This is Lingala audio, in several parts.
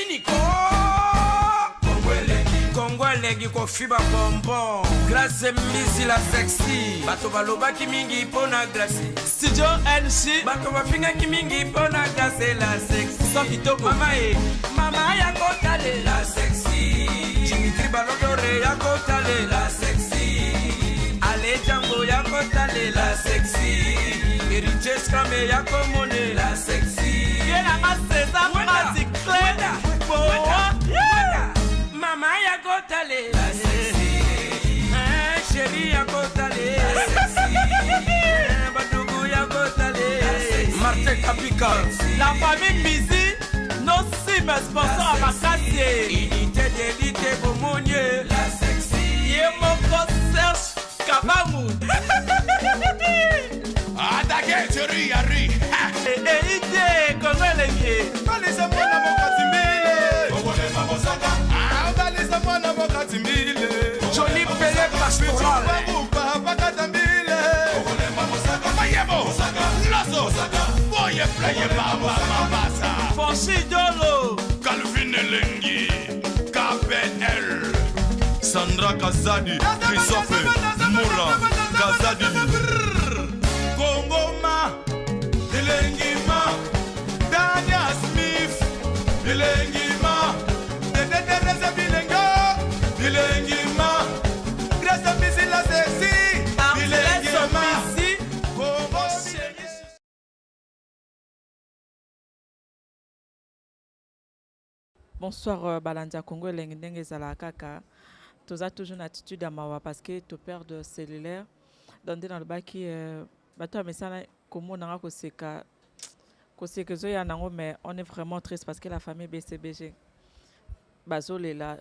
Kiniko Kongolegi ko fiba bonbon Grâce Mbizi la sexy Bato baloba ki mingi pona grâce Studio NC Bato bafinga ki mingi pona grâce la sexy Sans kitoko Mama ya kotale la sexy Dimitri Balodore ya kotale la sexy Ale Django ya kotale la sexy Eriches Kame ya komone la sexy Yena maseza mazi kleda Mama ya kotale la sexy Chérie ya kotale la sexy Badougou ya kotale la sexy Martin Kapika La famille Mbizi non si mes sponsors à Makassie Unité d'élite Bomonier la sexy Yemoko Serge Kabangu Attaquez, chérie, Yari. Ide Kongolegi Balisa mwana mokatimbile. Balisa mwana mokatimbile. Jolie Pelé Pastoral Bakatambile. Mayebo. Lasso. Boye playe baba mabasa. Fonchi Dolo Calvin Elengi. KPL. Sandra Kazadi. Christophe Moura. Kazadi. Kongoma. Elengima. Daniel Smith. Elengima. Teresa Bilenga. Elengima. Grâce Mbizi la sexy. Elengima. Kongo chérie. Bonsoir Balandia Congo elengi ndenge ezala kaka toza toujours une attitude à mawa parce que to perdre cellulaire dans le baki bato amesana komona nga koseka zoya nango mais on est vraiment triste parce que la famille BCBG bazolela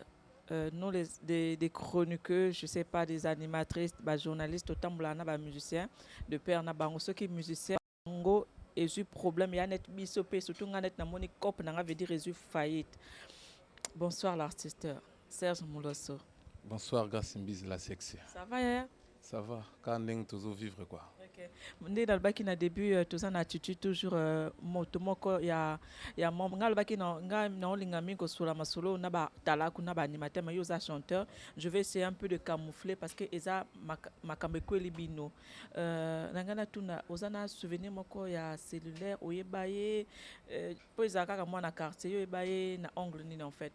nous des chroniqueurs je sais pas des animatrices journalistes autant blana ba musiciens de père na bango ceux qui musiciens ngo et problème ya net biso pe surtout nga net na moni cop na nga veut dire résoudre faillite. Bonsoir l'artiste Serge Moulosso. Bonsoir Grâce Mbizi la sexy. Ça va hein? Ça va, quand on toujours vivre quoi. OK. Ndé dans le baki na début tout ça na attitude toujours moto moko ya mom ngal baki na olinga mingo sula masolo na ba talaku na ba animateur mais yoza chanteur. Je vais essayer un peu de camoufler parce que eza makambe ko libino. Nangana tuna ozana souvenir moko ya cellulaire oyebaye po ezaka ka mwana quartier oyebaye na ongle ni en fait.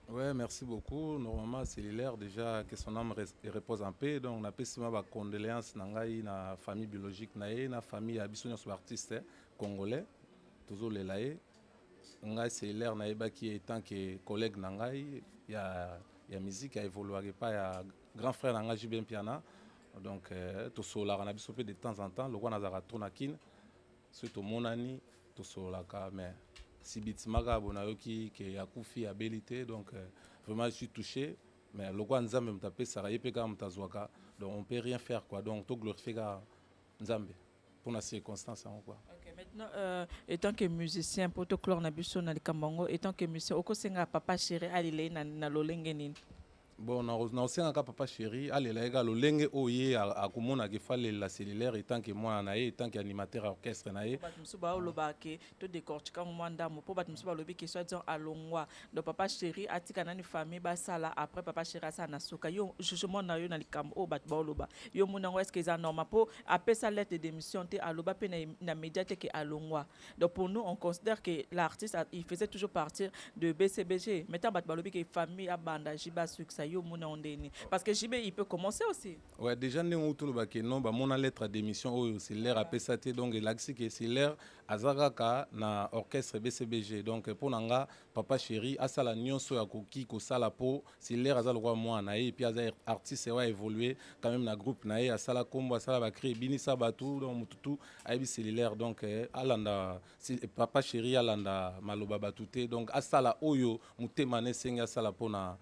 Ouais, merci beaucoup. Normalement, cellulaire, déjà, que son âme repose en paix. Donc, on a fait souvent des condoléances dans la famille biologique, dans la famille habituelle sur artiste congolais, toujours les laïcs. On cellulaire, qui est tant que collègue, il y a musique qui a évolué, pas il y a grand frère dans JBM Piana. Donc, tout cela, on a besoin de temps en temps. Le roi Nazara Tonakin, surtout mon ami, tout cela, mais. Si Bitimaga Bonayoki qui a koufi abilité donc vraiment je suis touché mais le roi Nzambe me taper ça yepeka mtazwaka donc on peut rien faire quoi donc to glorifier Nzambe pour la circonstance quoi. OK maintenant étant que musicien pour to clore na biso na likambango étant que musicien okosenga papa chéri alile na lolenge nini. Bon, na osengaka papa chéri alela ega lolenge oye akomona ke fale la cellulaire etant que moi na ye etant que animateur orchestre na ye batumsu ba oloba ke to décortiquer mwanda mo po batumsu ba lobi ke soit disant alongwa donc papa chéri atika nani famille ba sala après papa chéri asa na soka yo jugement na yo na likam o bat ba oloba yo monango est-ce que ça normal po après sa lettre de démission te aloba pe na médiaté ke alongwa donc pour nous on considère que l'artiste il faisait toujours partir de BCBG maintenant bat ba lobi ke famille abanda jiba succès parce que JB il peut commencer aussi. Ouais déjà nous autour de non bah mon lettre d'émission au c'est l'air à PSAT donc l'axi que c'est l'air azaraka na orchestre BCBG donc pour nanga papa chéri asala nyonso ya koki ko sala po c'est l'air azal roi moi na et puis azar artiste va évoluer quand même na groupe na et asala kombo asala ba créer binisa batu donc mututu aibi c'est l'air donc alanda papa chéri alanda maloba batute donc asala oyo mutemane senga sala pona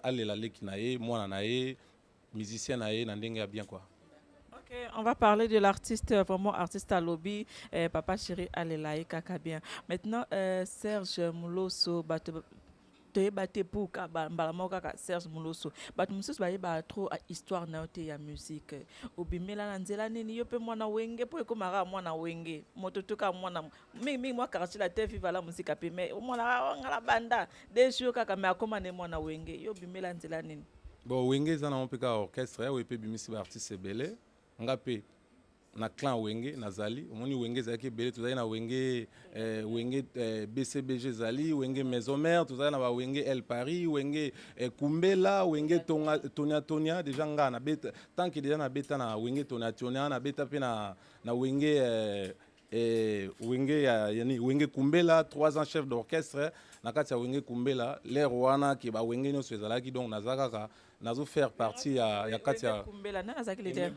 alela leki na ye mwana na ye musicien na ye na ndenge ya bien quoi. OK, on va parler de l'artiste vraiment artiste à lobby papa chéri alela kaka bien. Maintenant Serge Moulosso toyeba te pour ka mbala moko kaka Serge Moloso bato mosusu bayeba trop histoire na yo te ya musique obimela na nzela nini yo mpe mwana wenge mpo ekomaka mwana wenge moto toka mwana mingi mwa quartier la te viva la musique ape mais mwana ngala banda des jours kaka mais akoma ne mwana wenge yo obimela nzela nini bon wenge eza nango mpe kaka orchestre oyo mpe bimisi baartiste ebele nga mpe na clan wenge nazali omoni wenge ezalaki ebele tozali na wenge wenge bcbg ezali wenge maison mère tozali na bawenge el paris wenge kumbela wenge tonia déjà nga nabeta tant que déjà nabeta na wenge tonia nabeta mpe na wenge wenge yani wenge kumbela 3 ans chef d'orchestre na kati ya wenge kumbela l'air wana ke bawenge nyonso ezalaki donc naza kaka nazo faire partie ya kati ya kumbela na azaki leader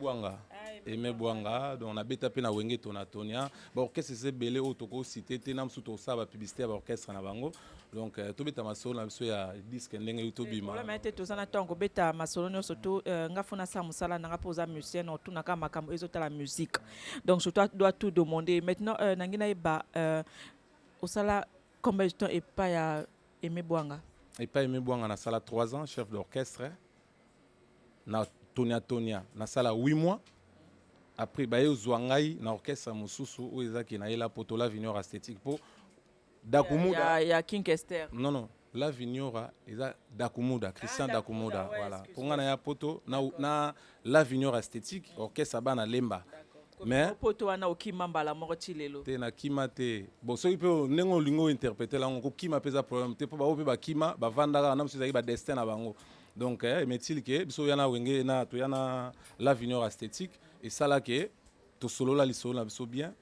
Aimé Bouanga donc na beta pe na wenge tonatonia ba orchestre c'est belé o toko cité te na msuto sa ba publicité ba orchestre na bango donc to beta masolo na biso ya disque ndenge YouTube ma problème était to sana tongo beta masolo no surtout nga fona sa musala na posa musicien on tuna ka makambo ezota la musique donc je dois tout demander maintenant nangina eba au sala combien de temps et pas ya Aimé Bouanga et pas Aimé Bouanga na sala 3 ans chef d'orchestre na Tonia na sala 8 mois. Après baye ozwangai na orchestre mosusu o ezaki na ela poto la Vignora esthétique po Dakumuda ya King Esther non la Vignora eza Dakumuda Christian Dakumuda voilà ponga na ya poto na la Vignora esthétique orchestre bana lemba mais poto wana okima mbala moko chilelo te na kima te bon soki pe nengo lingo interpréter la ngo kima peza problème te po ba ope ba kima ba vandaka na msuza ba destin na bango donc metil ke biso yana wenge na to yana la Vignora esthétique et ça là que to solo la lisolo na biso bien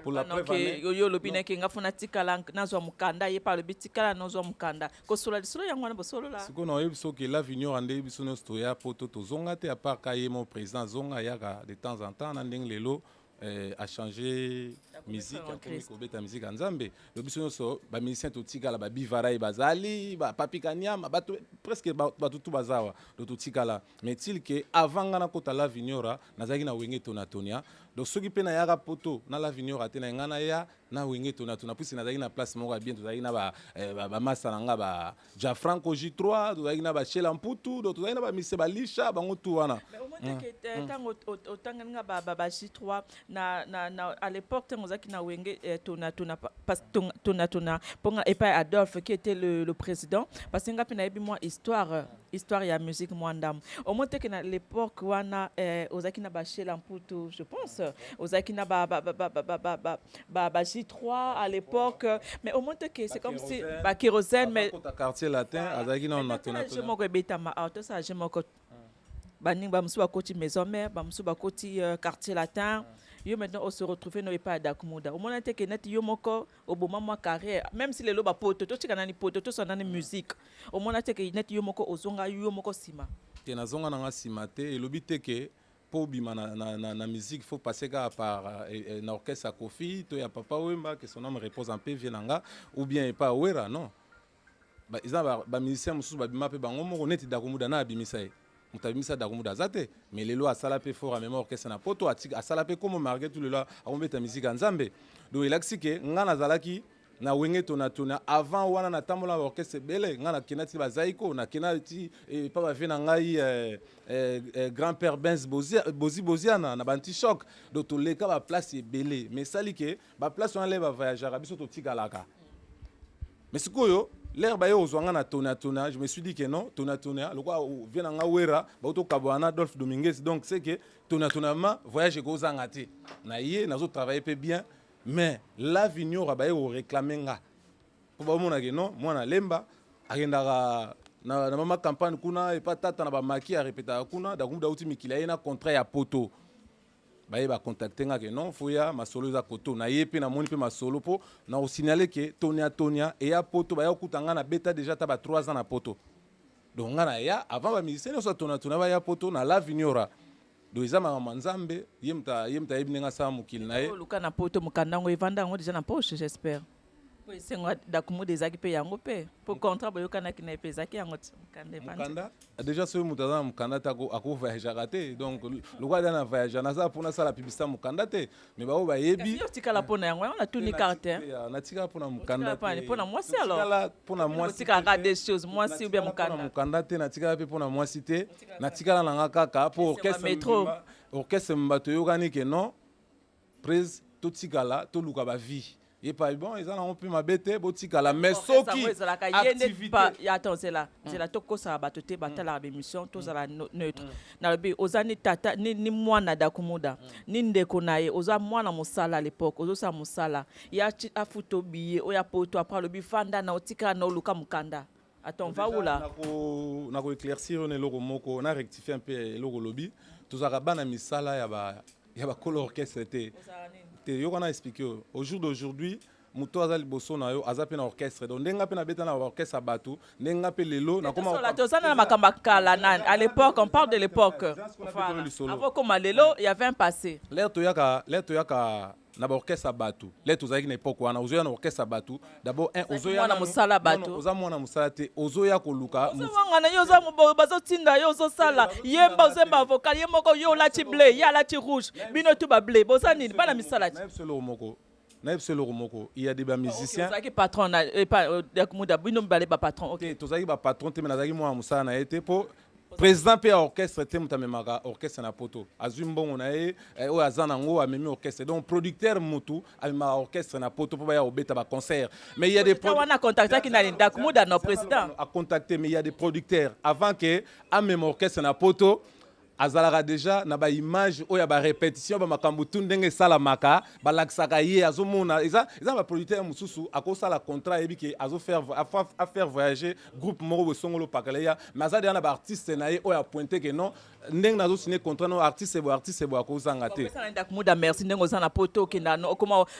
pour la preuve yo lobina ke ngafuna tikala nazo mukanda ye pa le bitikala nazo mukanda ko solo lisolo yango na bosolo la siko na biso ke la Vignora ande biso no stoya poto to zonga te à part kaye mon président zonga yaka de temps en temps na ndenge lelo a changé musique ko beta musique nzambe le biso no so ba musicien to tikala ba bivarai bazali ba papi kanyama ba presque ba tout bazawa to tikala mais il que avant ngana kota la Vignora nazaki na wenge tonatonia donc soki pe na yaka poto na la Vignora te na ngana ya na wenge tonatona pusi nazaki na place moko bien tozaki na ba masa nanga ba Jafranco J3 tozaki na ba Shela Mputu donc tozaki na ba mise ba lisha bango tout wana mais au moins que tango otanganga ba J3 na à l'époque tango zaki na wenge tonatona ponga et pas Adolphe qui était le président parce que ngapi na yebi moi histoire ya musique mwandam au moins que na l'époque wana ozaki na ba Shela Mputu je pense ozaki na ba J3 à l'époque mais au moins que c'est comme si ba kérosène mais quartier latin azaki na tonatona je moko beta ma auto ça je moko baning ba musu ba koti maison mère ba musu ba koti quartier latin yo maintenant on se retrouve no pas Dakumuda au moins que net yo moko au bon moment carrière même si les loba poto to tika nani poto to sonana musique au moins que net yo moko ozonga yo moko sima te na zonga na sima te et lobite ke po bima na musique faut passer par un orchestre à Kofi to ya papa Wemba que son nom repose en paix vienanga ou bien pas Wera non ba isa ba musicien mususu ba bima pe bango moko neti Dakumuda na abimisa mutabimisa Dakumuda zate mais lelo asala pe fort à mémoire orchestre na poto atika asala pe comme marqué tout le là akombeta musique nzambe donc elaksi ke ngana zalaki na wenge tonatona avant wana na tambola orchestre bele ngana kenati bazaiko na kenati pa ba vena ngai grand-père Benz Boziana na banti choc donc to leka ba place bele mais sali ke ba place on leba voyageur biso to tikalaka mais sikoyo l'air baye ozwanga na tonatona je me suis dit que non tonatona le quoi vient nga wera ba to kabwana Adolphe Dominguez donc c'est que tonatonama voyage ko zangati na ye nazo travailler peu bien mais la Vignora baye o réclamer nga pour ba mona que non moi na lemba akendaka na mama campagne kuna et pas tata na ba maki a répéter kuna Dakumuda uti mikila ina contrat ya poto baye ba contacter nga que non foya masolo za koto na yepe na moni pe masolo po na o signaler que Tonia et ya poto baye okutanga na beta déjà ta ba 3 ans na poto donc nga na ya avant ba musicien so Tonia ba ya poto na la Vignora do ezama manzambe yemta yebinga sa mukili na ye luka na poto mukandango evanda ngo déjà na poche j'espère esengo dakumuda ezalaki mpe yango mpe mpo contrat boyokanaki na ye mpe ezalaki yango mokanda evandi mokanda déjà soki moto aza na mokanda te akovoyageaka te donc lokwa aza na voyage naza mpona asala publicité ya mokanda te mais baoyo bayebi otikala mpona yango yango natuni carte natikala mpona mokanda te mpona mwasi alors mpona mwasi otikaka des choses mwasi ou bien mokanda te natikala mpe mpona mwasi te natikala nanga kaka mpo orchestre mbato oyokani ke non prise totikala toluka bavie ye pa bon eza nango mpe mabe te botikala mais soki nzela tokosala bato te batalaka bémission tozala neutre nalobi oza ni tata ni mwana dakumuda ni ndeko na ye oza mwana mosala à l'époque ozosala mosala ya afuta obiye oyo apoto apres alobi fanda na otikala na oluka mokanda attends va où là nako éclaircir on eloko moko na rectifier un peu eloko lobi tozaka bana misala ya ba kolo orchestre te yo kana expliquer au jour d'aujourd'hui muto aza liboso na yo aza pe na orchestre donc ndenga pe na beta na orchestre batu ndenga pe lelo na koma tozana na makamba kala nan à l'époque on parle de l'époque avant comme lelo il y avait un passé l'air to yaka na ba orchestre batu l'air to zaki na époque wana ozoya na orchestre batu d'abord un ozoya na musala batu oza mwana musala te ozoya koluka ngana yo za bazo tinda yo zo sala yemba ozemba vocal yemoko yo la ti bleu ya la ti rouge bino tu ba bleu boza nini bana misala ti il y a des musiciens qui patron dakumuda bino balé ba patron OK tozaki ba patron te mais nazaki mwana musala na été pour président pe orchestre te mutamemaka orchestre na poto azwi mbongo na ye oyo aza nango amemi orchestre donc producteur mutu amemaka orchestre na poto mpo baya obeta ba concert mais il y a des wana contactaki na dakumuda no président a contacté mais il y a des producteurs avant que amemi orchestre na poto azalaka déjà na ba image oya ba répétition ba makambo tu ndenge sala maka ba laksaka ye azomona eza ba producteur mususu akosala contrat ebiki azo faire voyager groupe moko bosongolo pakaleya mais azali na ba artiste na ye oya pointer que non ndenge nazo signer contrat no artiste bo akozanga te dakumuda merci ndenge ozana poto kenda no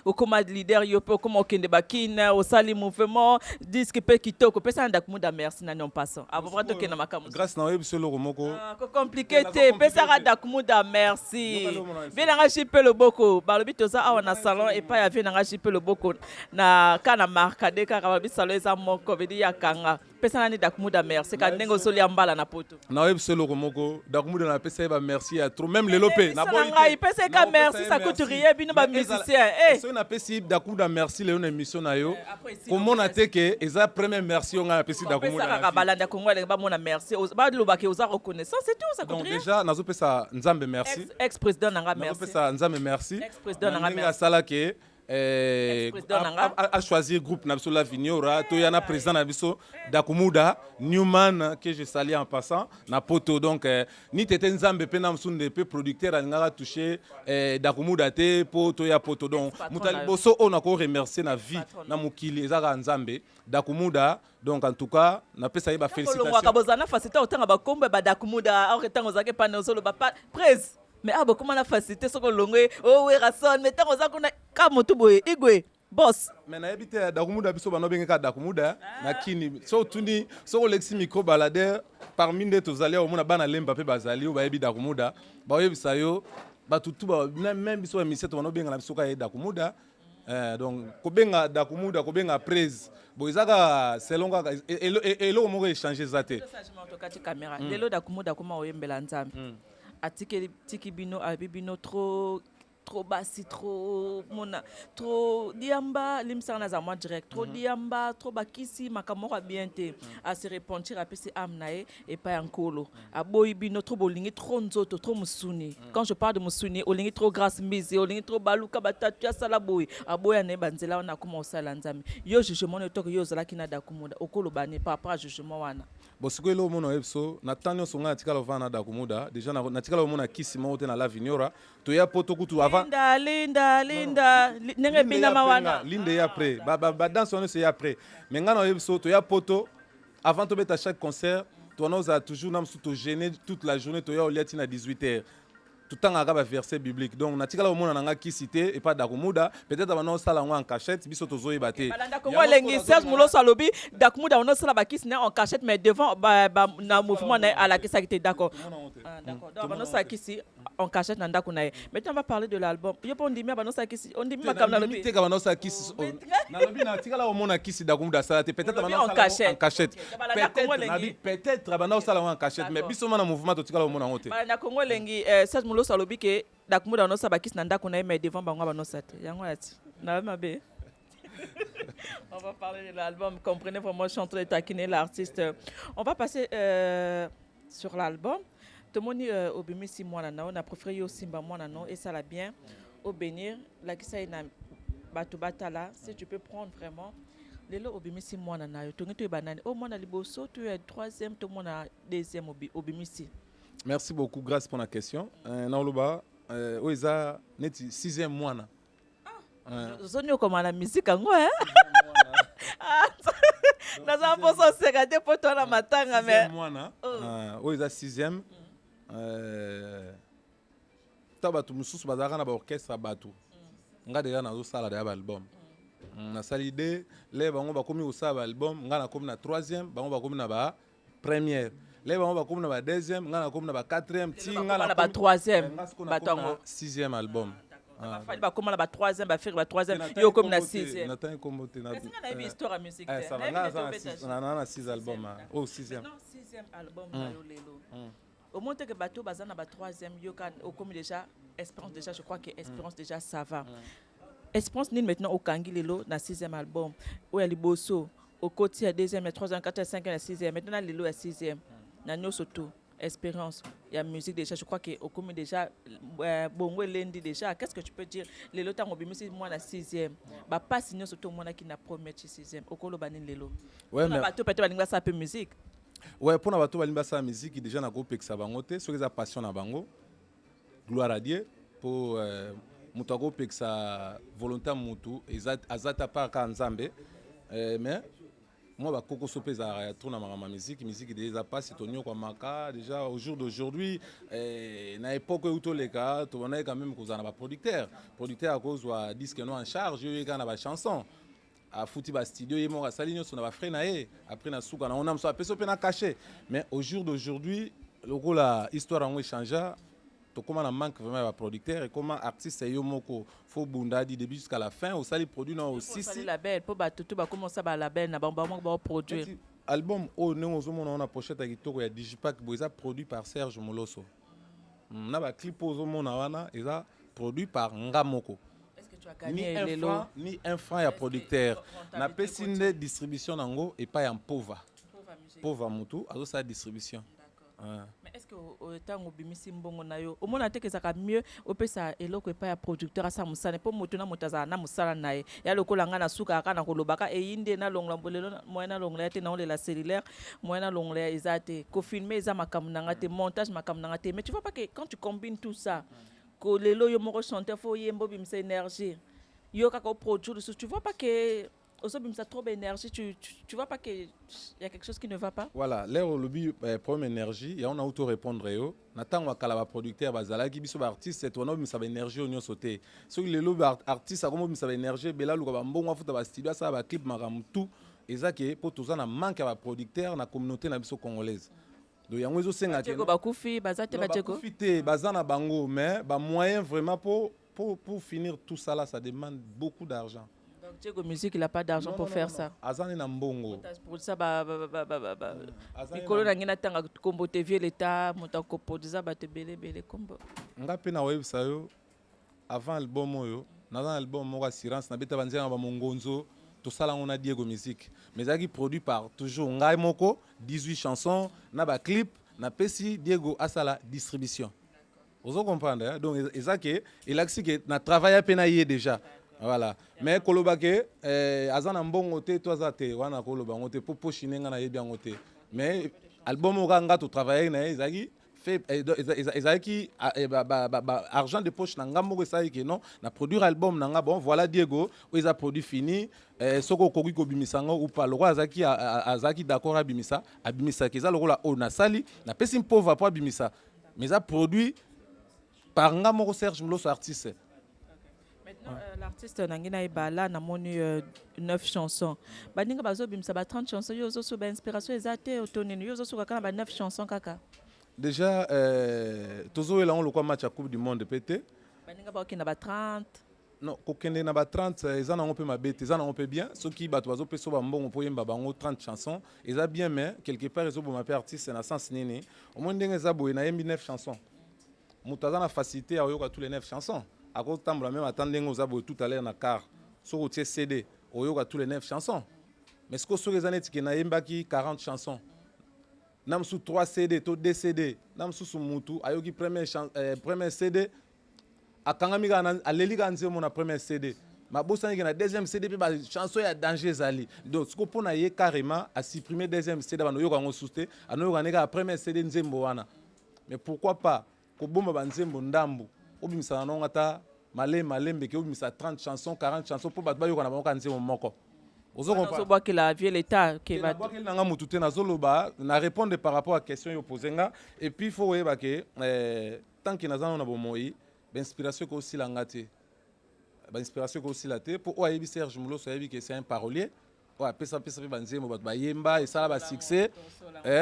okoma leader yo pe okoma okende bakina osali mouvement disque pe kitoko pesa dakumuda merci na non passant avant to kenda makambo grâce na web solo moko compliqué pesaka dakumuda merci binanga chipe loboko balobi toza awa na salon et pas yavi nanga chipe loboko na kana marka de kaka balobi salon eza moko bedi yakanga pesana ni dakumuda merci ka ndenge osoli ambala na poto na web solo moko dakumuda na pesa ba merci à trop même lelo pe na boyi pesa ka merci ça coûte rien bino ba musicien so na pesi dakumuda merci le une émission na yo comment na te que eza premier merci on a pesi dakumuda pesa ka balanda kongole ba mona merci ba loba ke oza reconnaissance c'est tout ça coûte rien déjà nazo pesa nzambe merci ex président nanga merci nazo pesa nzambe merci ex président nanga merci sala ke a choisir groupe Nabiso La Vignora, to yana président Nabiso Dakumuda, Newman que je salue en passant, na poto donc ni tete nzambe pe na msunde pe producteur alingara toucher Dakumuda te poto ya poto donc mutali boso on a ko remercier na vie na mukili ezaka nzambe Dakumuda donc en tout cas na pesa ba félicitations. Ko kabozana facilité otanga ba kombe ba Dakumuda au retango zake pa na solo ba presse. Mais ah beaucoup na facilité soko longwe oh we rason mais tango za kuna ka motu boye igwe boss mais na ebite Dakumuda biso bano benga Dakumuda na kini so tuni so lexi micro balader parmi nde tozali au mona bana lemba pe bazali ba ebi Dakumuda ba yebisa yo ba tutu ba même biso émission to bano benga na biso ka Dakumuda donc ko benga Dakumuda ko benga praise boizaka selonga elo mo échanger zate changement to kati caméra lelo Dakumuda koma oyembela nzambe atiki tiki bino abibino trop bassi trop mona trop diamba limsana za moi direct trop diamba trop bakisi makamora bien te à se repentir après c'est amnae et pas enkolo aboyi bino trop bolingi trop nzoto trop musuni quand je parle de musuni olingi trop grâce mise olingi trop baluka batatu ya sala boyi aboya ne banzela na kuma osala nzami yo jugement ne toko yo zala kina Dakumuda okolo bane par rapport à jugement wana bosiko elo mono epso na tanyo songa tikala vana Dakumuda déjà na tikala mona kisima ote na La Vignora to ya poto kutu avant linda nenge bina mawana linde ya après ba danse on c'est après mais ngana epso to ya poto avant to beta chaque concert to nous a toujours nam sous to gêner toute la journée to ya oliati na 18h tout temps à verset biblique donc na tikala mona nanga kisité et pas Dakumuda peut-être bana sala en cachette biso to zoyi baté balanda ko lengi Serge Mulo salobi Dakumuda on sala ba kisina en cachette mais devant na mouvement na à la kisakité d'accord d'accord donc bana sala kisi en cachette nanda kunae. Maintenant on va parler de l'album. Yo on dit mais banosa kisi, on dit mais comme na lobi. Teka banosa kisi. Na lobi na tika la omona kisi dakumda sala te peut-être banosa en cachette. Peut-être banosa la en cachette mais biso na mouvement to tika la omona ngote. Ba na Congo lengi ça mulo salobi ke dakumda banosa ba kisi nanda kunae mais devant bango banosa te. Yango ati. Na mabe. On va parler de l'album. Comprenez vraiment chanter et taquiner l'artiste. On va passer sur l'album. Tout le monde au béni 6 mois on a préféré au Simba mois et ça l'a bien au bénir la qui ça na batu batala si tu peux prendre vraiment les lots au béni 6 mois na to ngi banane au moins na liboso tu es troisième tout le monde a deuxième au béni. Merci beaucoup, grâce pour la question. Na oloba oiza neti 6e mois na. Zonyo comme la musique en hein. Dans un peu ça c'est gardé pour toi la matanga mais mois na. Oiza 6e. Tabatu mususu bazaka na ba orchestre batu nga deja na zo sala de album na sali de le bango ba komi osala album nga na komi na 3e bango ba komi na ba première le bango ba komi na ba 2e nga na komi na ba 4e ti nga na ba 3e batongo 6e album fali ba komi na ba 3e ba faire ba 3e yo komi na 6e na tan kombo te na est-ce que na une histoire à musique ça va na 6 album au 6e non 6e album na yo lelo au moins que bateau bazana ba 3e yo kan au comme déjà Espérance déjà je crois que Espérance déjà ça va Espérance ni maintenant au Kangi lelo na 6e album ou ya liboso au côté 2e 3e 4e 5e 6e maintenant lelo à 6e na nyo surtout Espérance il y a musique déjà je crois que au comme déjà bongo lundi déjà qu'est-ce que tu peux dire lelo tango bimisi moi na 6e ba pas signer surtout moi qui na promet 6e au kolo banin lelo ouais mais bateau peut-être balinga ça peu musique. Ouais, pour na bato balimba sa musique déjà na groupe ça bango te so eza passion na bango gloire à Dieu pour mutu groupe ça volonté mutu azata pa ka nzambe mais moi ba koko sopeza ya tourna ma musique déjà passe tonyo kwa maka déjà au jour d'aujourd'hui na époque où tous les cas to on a quand même kozana ba producteur à cause wa disque no en charge yo ka na ba chanson a fouti ba studio yemo ka sali nyonso na ba frère na ye après na suka na on am so apeso pe na caché mais au jour d'aujourd'hui loko la histoire en échangea to comment na manque vraiment ba producteur et comment artiste yo moko fo bunda di début jusqu'à la fin au sali produit na aussi si label po ba tutu ba commencer ba label na ba ba produire album o nengo zo mona na pochette ya kitoko ya Digipack boza produit par Serge Moloso na ba clip o zo mona wana eza produit par Ngamoko. Ni un franc ya producteur na pesinde distribution nango et pas en pauvre mutu azo sa distribution. Mais est-ce que au temps obimisi mbongo na yo o mona teke saka mieux o pesa eloko epa ya producteur asa musane po mutu na mutaza na musala nae ya lokola nga na suka aka na kolobaka e yinde na longla bolelo moyena longla te na on la cellulaire moyena longla ezate ko filmer eza makambu nanga te montage makambu nanga te mais tu vois pas que quand tu combines tout ça ko lelo yo moko chanteur fo yembo bimisa énergie yo kako produire tu vois pas que aussi bimisa trop d'énergie tu vois pas que il y a quelque chose qui ne va pas. Voilà l'air au lobby problème énergie et on a auto répondre yo natango kala ba producteur bazala ki biso ba artiste c'est on a bimisa ba énergie on sauté so le lobby artiste a comme bimisa ba énergie bela luka ba mbongo afuta ba studio ça ba clip maram tout ezaki po tozana manque ba producteur na communauté na biso congolaise. Donc yango ezo senga ke ba kufi bazate ba tcheko profiter bazana bango mais ba moyen vraiment pour finir tout ça là ça demande beaucoup d'argent. Donc Tcheko musique il a pas d'argent pour faire ça. Azani na mbongo. Pour ça Mikolo na ngina tanga kombo TV l'état mutako produisa ba te belé kombo. Nga pe na websa yo avant album yo na album mo assurance na beta banzanga ba mongonzo tout ça là on a Diego musique mais ça qui produit par toujours ngai moko 18 chansons na ba clip na pesi Diego asala distribution. Vous comprenez donc ezake elaxi que na travail pena yé déjà. Voilà mais kolobake azana mbongo te to azate wana koloba ngote popo chinenga na yebi ngote mais album o nga to travailler na ezaki fait ezaki argent de poche na ngambo ça que non na produire album na nga bon voilà Diego o eza produit fini soko koki ko bimisango ou pas le roi azaki d'accord abimisa que ça le roi o na sali na pesi pauvre pour abimisa mais ça produit par ngambo Serge Moloso artiste. L'artiste Nangina Ibala n'a moni 9 chansons. Baninga bazo bimsa ba 30 chansons yo zo so ba inspiration ezate otonini yo zo so kaka ba 9 chansons kaka. déjà tozoyela ngo lokwa match ya coupe du monde pété baninga bakokende ba 30 non kokende na ba 30 eza nango mpe mabe te eza nango mpe bien soki bato bazopesa bambongo mpo yemba bango 30 chansons eza bien mais quelque part ezoboma mpe artiste na sens nini omoni ndenge eza boye nayembi 9 chansons moto aza na facilité aoyoka tous les 9 chansons akotambola même ata ndenge oza boye tout à l'heure na car soki otie cd oyoka tous les 9 chansons mais sikoyo soki eza neti ke nayembaki 40 chansons na mosusu 3 cd to 2 cd na mosusu mutu ayoki premier cd akangami kaka aleli kaka nzembo na premier cd mabosaniki na deuxième cd mpe bachanson ya danger ezali donc sikoyo mpo na ye carrément asupprime deuxième cd banoyoka yango susu te anoyoka ne kaka premier cd nzembo wana mais pourquoi pas kobomba banzembo ndambu obimisana nango ata malembe ke obimisa 30 chansons 40 chansons mpo bato bayoka na bango kaka nzembo moko ozobwakela vie l'état nabwakeli nanga mutu te nazoloba na répondre par rapport à question yo pose nga et puis faut oyeba ke tant que naza na bomoi inspiration ko aussi langa te inspiration ko aussi la te pour oyebi Serge Mouloso oyebi que c'est un parolier ouais pesa pe banzemo bato bayemba et ça ba succès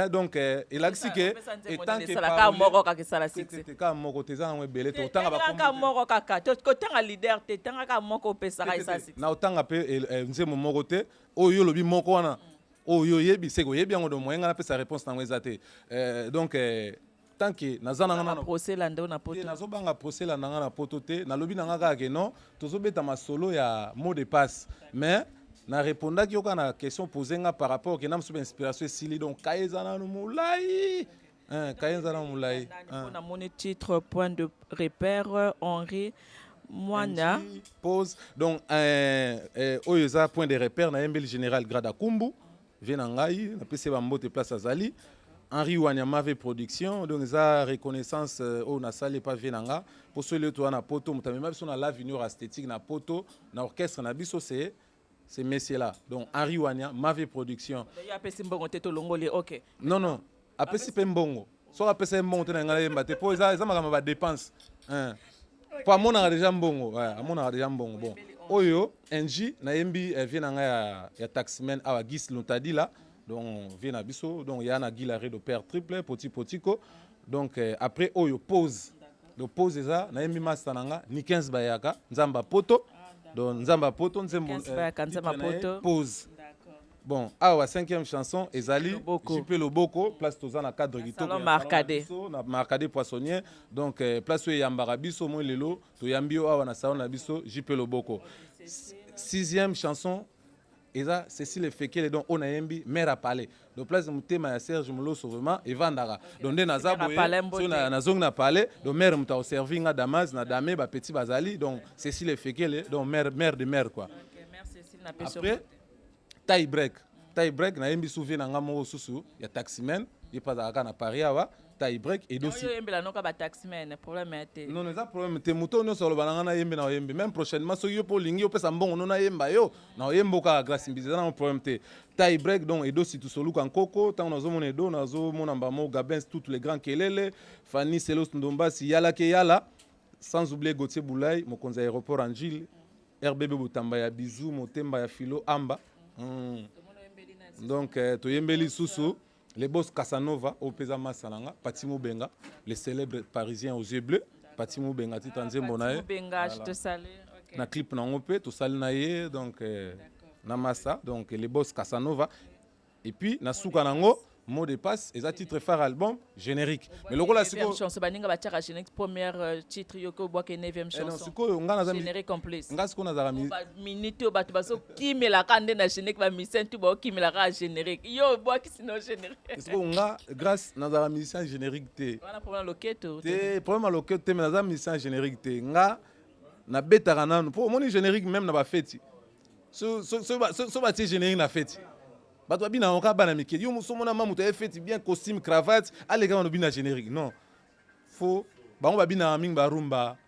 donc il a dit que et tant que ka moko ka sala succès ka moko te za ngwe bele to tanga ba ka moko ka to tanga leader te tanga ka moko pesa ka isa succès na otanga pe nzemo moko te oyo lobi moko wana oyo yebi seko yebi yango do moyenga na pesa réponse na ngwe te donc tant que nazana ngana procès la ndo na poto nazobanga procès la ngana na poto te na lobi nanga ka ke non tozobeta masolo ya mot de passe mais na répondaki yoka na question posée nga par rapport ke na msuba inspiration esili donc kaeza na mulai kaeza na mulai on a mon titre point de repère Henri Mwana pose donc oyo eza point de repère na yembeli général Grada Kumbu vena ngai na pese ba mbote place azali Henri Wanyamave production donc eza reconnaissance au na sali pa venanga pour ceux to na poto mutamema biso na la vinure esthétique na poto na orchestre na biso c'est ces messieurs-là. Donc, Henri Wania, Mavé Production. Il y a Pessim Bongo, Teto Longoli, ok. Non. Apesi Pembongo. Soit Apesi Mbongo, Tenangale, pour ça, ça m'a dépense. Pour mon a déjà Mbongo. Ouais, mon a déjà Mbongo. Bon. Oyo, NJ, Naembi, vient ya taximen à Gis Lontadi là. Donc, vient à Bisso. Donc, il y a un Aguilaré de père triple, Potico. Donc, après, Oyo, pause. Donc, pause, ça, Naembi Mastananga, Nikens Bayaka, Nzamba Poto. Donc Nzamba Poto, Nzembo pause. Bon, awa 5e chanson ezali Jipe Loboko, place tozana cadre gito na Marcadé poissonnier. Donc place où yambara biso mo lelo to yambio awa na salon na biso Jipe Loboko. 6e chanson eza Cécile Fekele donc on a yembi mère à parler. Donc place mutema ya Serge Mouloso vraiment evandara. Donc na zaboye so na zong na parler donc mère muta servi nga Damas na dame ba petit bazali donc Cécile Fekele donc mère de mère quoi. OK, merci Cécile na pêche. Après tie break na yembi souvenir nga mo susu ya taximen il pas na Paris awa tie break et dossier. Yo yembela noka ba taximen problème était. Non, ça problème te muto no solo bananga na yembe na yembe même prochainement so yo po lingi yo pesa mbongo no na yemba yo na yembo ka grâce mbiza na problème te tie break donc et dossier tout solo kan koko tant nazo mona do nazo mona mbamo Gabens tous les grands kelele Fanny Selos Ndomba si yala ke yala sans oublier Gauthier Boulay mokonza aéroport Angile RBB Botamba ya Bizou Motemba ya Filo Amba donc to yembeli susu les boss Casanova au Pesa Masalanga, Patimo Benga, les célèbres parisiens aux yeux bleus, Patimo Benga, Titanzembo nae. Benga, je te salue. Na clip na ngopé, to salue nae donc na massa, donc les boss Casanova et puis na souka nango mot de passe et ça titre phare album générique. Mais le là siko chanson baninga ba tiaka générique première titre yoko boa ke 9e chanson. Non siko ngana za générique complet. Nga siko na za minute bato baso kimela kande na générique ba musicien tu ba kimela ka générique. Yo boa ki sino générique. Siko nga grâce na za musicien générique te. Voilà problème loketo. Te problème loketo te mais na za musicien générique te. Nga na betaka nanu pour moni générique même na ba fête. So ba ti générique na fête. Bato bina on ka bana miki yo musomona mamu ta fête bien costume cravate allez quand on bina générique non faut ba bina ming ba rumba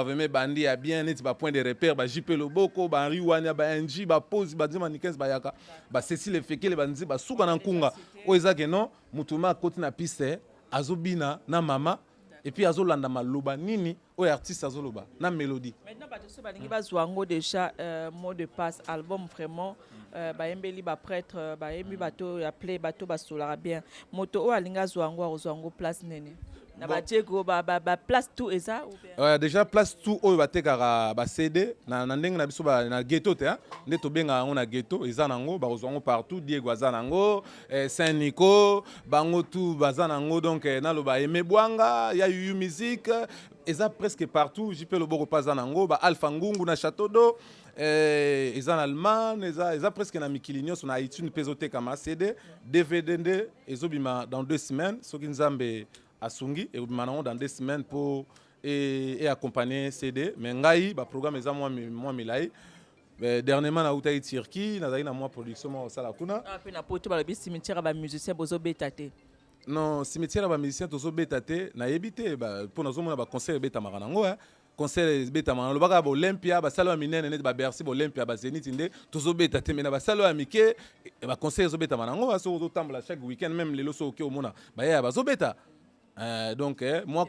vraiment bandi ya bien net ba point de repère ba Jipe Loboko ba Henri Wania ba NJ ba pose ba dima Nikens ba yaka ba Cécile Fekele ba nzi ba suka na nkunga o ezake non mutuma koti na piste azobina na mama et puis azolanda maloba nini o artiste azoloba na mélodie. Maintenant bato so balingi bazwango déjà mot de passe album vraiment bayembeli baprêtre bayembi bato ya ple bato basolaka bien moto oyo alingi azwa yango place nene na batieko place tout eza ouais, déjà place tout oyo batekaka bacd na ndenge na biso na ghetto te nde tobenga yango na ghetto eza nango bakozwa yango partout Diego aza nango Saint Nico bango tout baza nango donc naloba Aimé Bwanga ya Yuyu Musique eza presque partout JP Loboko paza nango ba Alpha Ngungu na Château d'Eau eza na Allemagne eza presque na mikili nyonso na iTunes mpe ezoteka ma CD DVD nde ezobima dans 2 semaines soki nzambe asungi et maintenant dans 2 semaines pour et accompagner CD mais ngai ba programme eza moi milai dernièrement na utai Turquie nazali na moi production moi sala kuna pe na poto ba lobi cimetière ba musicien bozo betaté non cimetière ba musicien tozo betaté na yebité ba pour nazomona ba concert beta maranango concert beta maranango baka ba Olympia ba salo minene net ba Bercy ba Olympia ba Zénith nde tozo betaté mais na ba salo amike ba concert zo beta maranango so zo tambla chaque week-end même les loso ke omona ba ya ba zo beta donc moi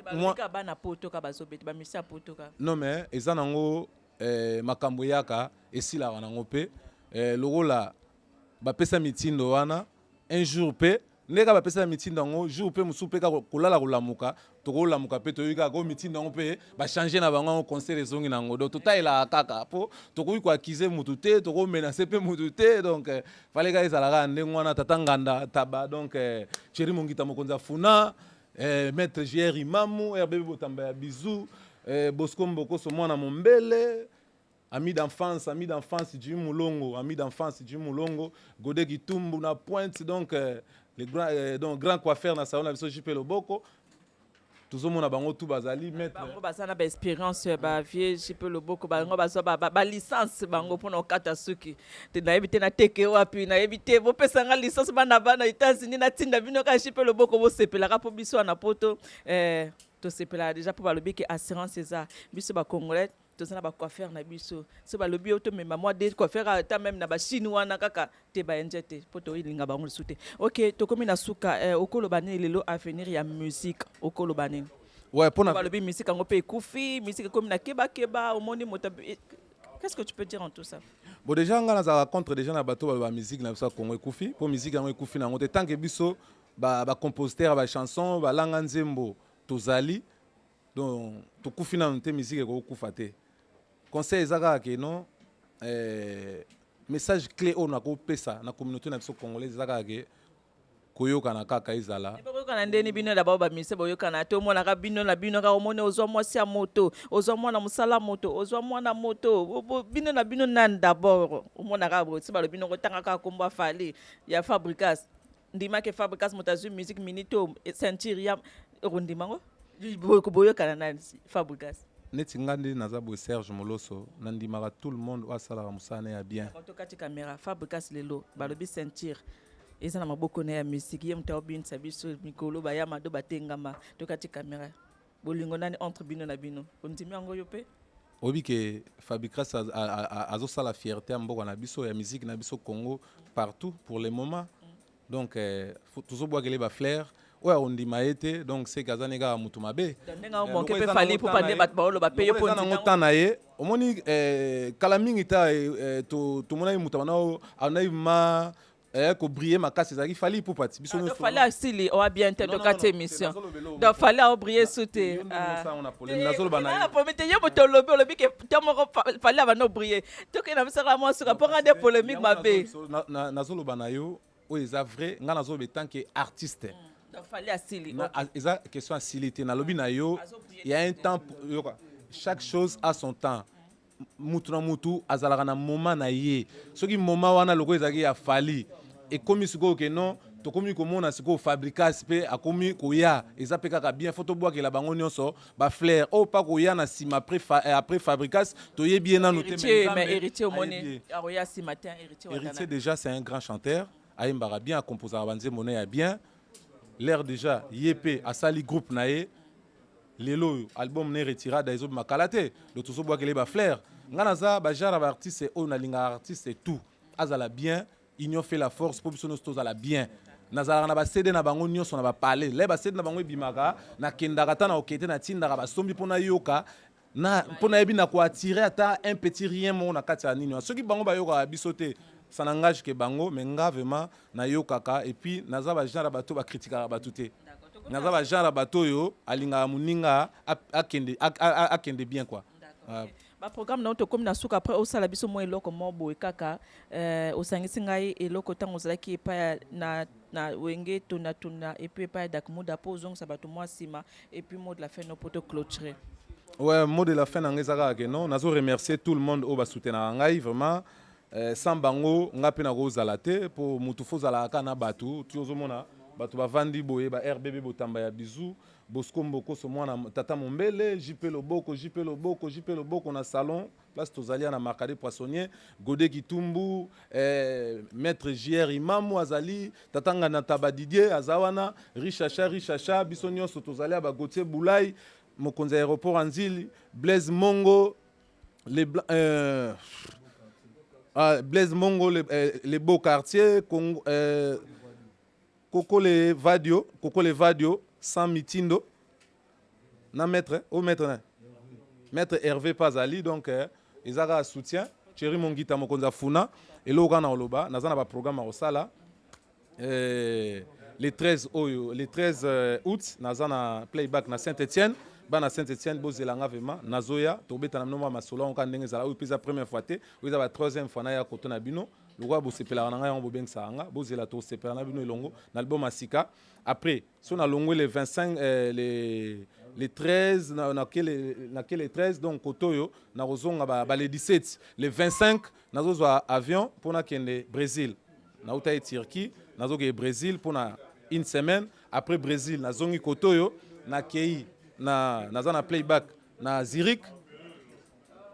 non mais eza nango makambo yaka esilaka nango pe lokola bapesa mitindo wana un jour pe ndeka bapesa mitindo yango jour pe mosusu pe kolala kolamuka tokolamuka pe toyoka ko mitindo yango pe bachange na bango concert ezongi nango donc totayelaka kaka po tokoki koakize mutu te tokomenase pe mutu te donc faleka ezalaka ndenge wana tata nganda taba donc Thierry Mongita mokonzi afuna Maître JR Imamou, RBB Botamba Bisou, Bosco Mboko Mwana Mombele, ami d'enfance du Moulongo, ami d'enfance du Moulongo, Godé Gitumbu na Pointe, donc les grands coiffeurs na salon na biso JP Loboko. Tout monde a bango tout bazali maître. Bango bazana ba expérience ba vie JP Loboko bango ba licence bango pour no kata suki. Te na éviter na teke wapi na éviter bo pesanga licence bana bana États-Unis na tinda bino ka JP Loboko bo sepela po biso na poto to sepela déjà pour ba lobi que assurance eza biso ba congolais tozana ba coiffeur na biso so ba lobi auto même moi des coiffeur ta même na ba chinois na kaka te ba njete poto ilinga bango sute. OK to komi na suka okolo bani lelo avenir ya musique okolo bani ouais pour na ba lobi musique ngo pe kufi musique komi na keba omoni mota. Qu'est-ce que tu peux dire en tout ça? Bon déjà nga na contre déjà na bato ba musique na biso Congo kufi pour musique ngo kufi na ngote tant que biso ba compositeur ba chanson ba langa nzembo tozali donc to kufi na nte musique ko kufa te. Conseil ezaka ke non message clé on a ko pesa na communauté na biso congolaise ezaka ke koyoka na kaka ezala koyoka na ndeni bino d'abord ba mise boyoka na to mona ka bino na bino ka omone ozwa mwasi ya moto ozwa mwana musala moto ozwa mwana moto bino na bino nan d'abord omona ka bo siba lo bino ko tanga ka komba fali ya Fabricas ndima ke Fabricas motazu musique minito sentir ya rondimango boyoka na nan Fabricas neti ngandi nazabo Serge Moloso nandimaka tout le monde wasala musana ya bien en tout cas tu caméra Fabricas lelo balobi sentir eza na maboko na ya musique ye mutaw bin sabiso mikolo ba ya mado batengama to kati caméra bolingo nani entre bino na bino ondimi yango yo pe obi ke Fabricas azo sala fierté mboka na biso ya musique na biso Congo partout pour le moment donc toujours boire les ba flair ouais on dit maete donc c'est kazanega mutu mabe ndenga mo ke pe fali pour pande bat baolo ba paye pour ndina ngotana ye omoni kala mingi ta to mona mutu bana anayi ma ko briller makasi zaki fali pour parti biso no fali asili o bien te to kati émission donc fali o briller souté nazolo bana na pomete yo moto lobi ke tomo fali abano briller to ke na bisaka mo suka pour des polémiques mabe nazolo bana yo o eza vrai nga nazo be tant que artiste donc fali asili eza question asilité na lobi na yo il y a un temps chaque chose a son temps mutu na mutu azalaka na moment na ye soki moment wana loko ezaki ya fali ekomi sikoyo ke non tokomi komona sikoyo Fabricas pe akomi koya eza pe kaka bien faut tobwakela bango nyonso ba flair o pa koya na sima après Fabricas toyebi ye nanu te mais héritier omoni aroya si matin héritier déjà c'est un grand chanteur ayimbaka bien akomposaka banzembo na ya bien l'air déjà yep asali groupe na ye lelo album ne retirada ezo makalate do tozo bwakele ba flair ngana za ba jara ba artiste o na linga artiste et tout azala bien union fait la force pour biso nos ala bien nazala na ba CD na bango nyonso na ba parler le ba CD na bango bimaka na kendaka ta na okete na tindaka ba sombi pona yoka na pona yebi na ko attirer ata un petit rien mo na kati ya nini soki bango ba yoka biso te ça n'engage que bango mais nga vraiment na yo kaka et puis naza ba genre bato ba critiquer bato te naza ba genre bato yo alinga muninga akende bien quoi. Ba programme na to comme na suka après au sala biso mo eloko mo boy kaka osangisi ngai eloko tango zalaki pa na wenge tuna et puis pas dakmuda posons ça bato moi sima et puis mot de la fin no poto clôturer. Ouais, mot de la fin n'angezaka que non nazo remercier tout le monde au ba soutenir ngai vraiment sans bango nga pe na ko zalate pour mutufu zalaka na batu tiozomona batu bavandi boye ba RBB botamba ya bizu Bosco Mboko so mwana tata Mombele JP Loboko na salon place tozalia na Marcade Poissonnier Godé Kitumbu maître JR Imamu azali tatanga na Tabadidier azawana Richacha biso nyonso tozalia ba Gauthier Boulay mokonzi aéroport Anzili Blaise Mongo Blaise Mongo les beaux quartiers Coco les Vadio sans mitindo na maître au maître Hervé Pazali donc ils ont soutien Thierry Mongita mokonza funa et là on oloba nazana ba programme au sala les 13 août nazana playback na Saint-Étienne bana Saint-Étienne bozelanga vraiment nazoya tobeta na noma masolo on kandenge zala ou pisa première fois te ou za ba troisième fois na ya kotona bino loko bosepela na ngai on bobengsa anga bozela to sepela na bino elongo na album Asika après si on a longo les 25 les 13 na quel 13 donc kotoyo na rozonga ba les 17 les 25 nazozwa avion pour na kende Brésil na uta Turquie nazoke Brésil pour na une semaine après Brésil nazongi kotoyo na kei na playback na Zurich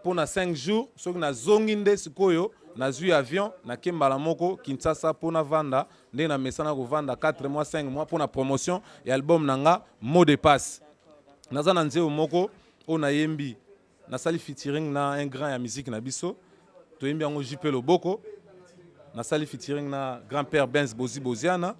pour na 5 jours so na zonginde sikoyo na zui avion na kembala moko Kinshasa pour na vanda ndé na mesana ko vanda 4 mois 5 mois pour na promotion et album nanga mot de passe nazana nzeo moko ona yembi na sali featuring na un grand ya musique na biso to yembi yango JP Loboko na sali featuring na grand-père Benz Boziana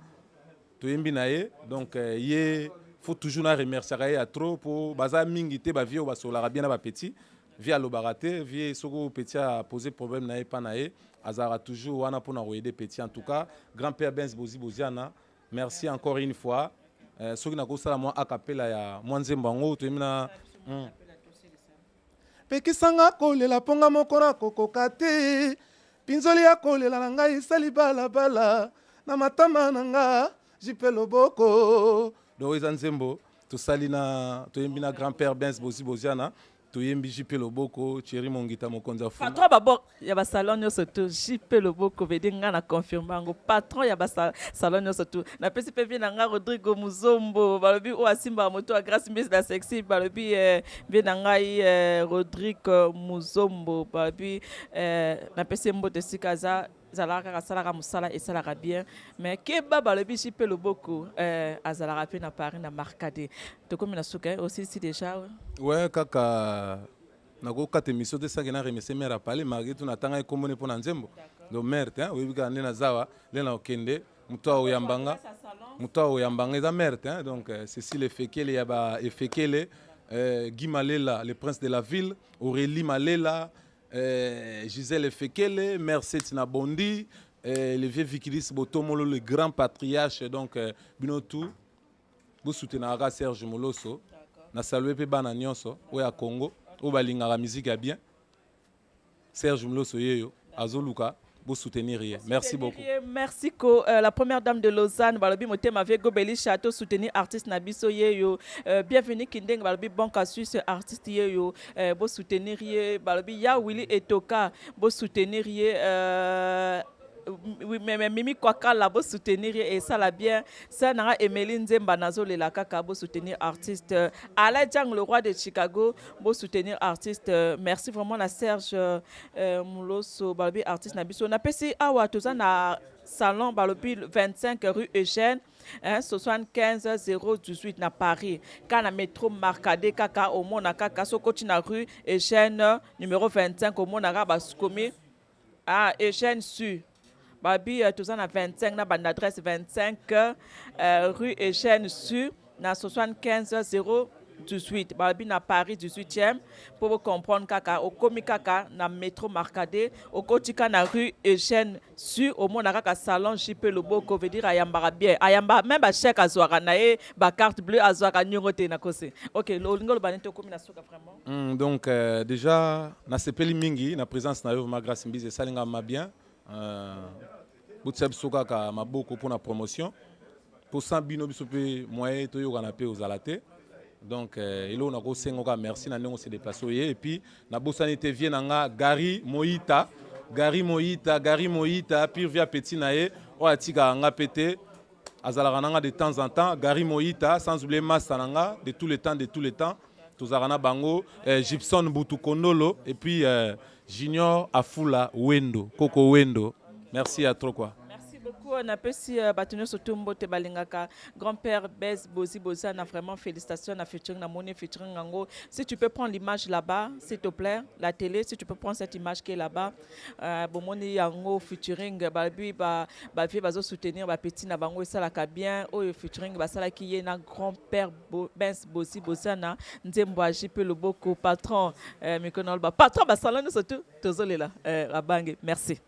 to yembi na ye donc ye faut toujours na remercier à trop pour baza mingi te ba vieux ba solara bien na ba petit via le baraté vieux soko petit a posé problème na pas na ye azara toujours wana pour na aider petit en tout cas grand-père Benz Boziana merci encore une fois soki na ko sala moi a capella ya mwanzembango to yemina pekisanga kolela ponga moko na kokoka te pinzoli ya kolela na ngai sali balabala na matama na nga JP Loboko do eza nzembo tosali na toyembi na grand-père Benz Boziana toyembi JP Loboko Thierry Mongita mokonza funa patron babo ya ba salon nyonso to JP Loboko vedi nga na confirmango patron ya ba salon nyonso to na pesi pe na nga Rodrigo Muzombo balobi o asimba moto a grâce Miss la sexy balobi be na ngai Rodrigo Muzombo balobi na pesi mbote sikaza zalaka salaka musala et salaka bien mais ke baba le JP Loboko azalaka pe na Paris na Marcade to comme na suka aussi si déjà ouais kaka na go kate émission de ça na remercier mère a parler Marguerite na tanga ko mone pona nzembo do mère hein oui bika na zawa le na okende muto oyambanga eza mère hein donc Cécile Efekele ya ba Efekele Guy Malela le prince de la ville Aurélie Malela Gisèle Efekele, Mercedes Nabondi, le vieux Vikilis Botomolo, le grand patriarche, donc Binotou, vous soutenez Serge Moloso, na salué pe bana nyonso, ou à Congo, ou balinga la musique a bien, Serge Moloso yeyo, Azoluka. Vous soutenir rien. Merci beaucoup. Merci la première dame de Lausanne, balobi moté ma go beli château soutenir artiste Nabiso yeyo. Bienvenue Kindeng balobi banque suisse artiste yeyo. Bo soutenir balobi ya Willy Etoka, bo soutenir oui mais Mimi Kwaka la bo soutenir et ça la bien ça nara Emeline Zemba nazo le la kaka bo soutenir artiste Alain Jang le roi de Chicago bo soutenir artiste merci vraiment la Serge Mouloso balobi artiste Nabiso na pesi awa toza na salon balobi 25 rue Eugène 75 018 na Paris kana métro Marcade kaka au mona kaka sokoti na rue Eugène numéro 25 au mona ga baskomi Eugène Sud Babi, tous en a 25, na bande adresse 25 rue Eugène Sud, na 75 18 balobi na Paris 18e pour comprendre kaka okomi kaka na métro Marcadet okotika na rue Eugène sur au monde kaka salon JP Loboko veut dire ayamba bien ayamba même ba chèque azwaka na e ba carte bleue azwaka nyongo te na kose. OK lolingo lo banete okomi na soka vraiment. Donc déjà na sepeli mingi na présence na yo ma grâce mbize salinga ma bien butseb soka ka maboko pour la promotion pour 100 bino biso pe moyen to yo kana pe aux alaté. Donc ilo na ko sengoka merci na ndongo se déplacer et puis na bosani te vie nanga Gary Moïta pire via petit nae o atika nga pété azalaka nanga de temps en temps Gary Moïta sans oublier Masananga de tous les temps tozarana bango Gibson Butukondolo et puis Junior Afula Wendo Coco Wendo merci à trop quoi. On a pu si bâtonner sur Tumbo te balingaka grand-père Bez Bozi Bozana vraiment félicitations na featuring na money featuring Ango. Si tu peux prendre l'image là-bas s'il te plaît la télé si tu peux prendre cette image qui est là-bas bon money Ango featuring babi ba vie bazo soutenir ba petit na bango ça la bien o featuring ba sala qui est na grand-père Bez Bozi Bozana Nzembo JP Loboko patron Mikonol ba patron ba salon surtout tozole là Rabange merci.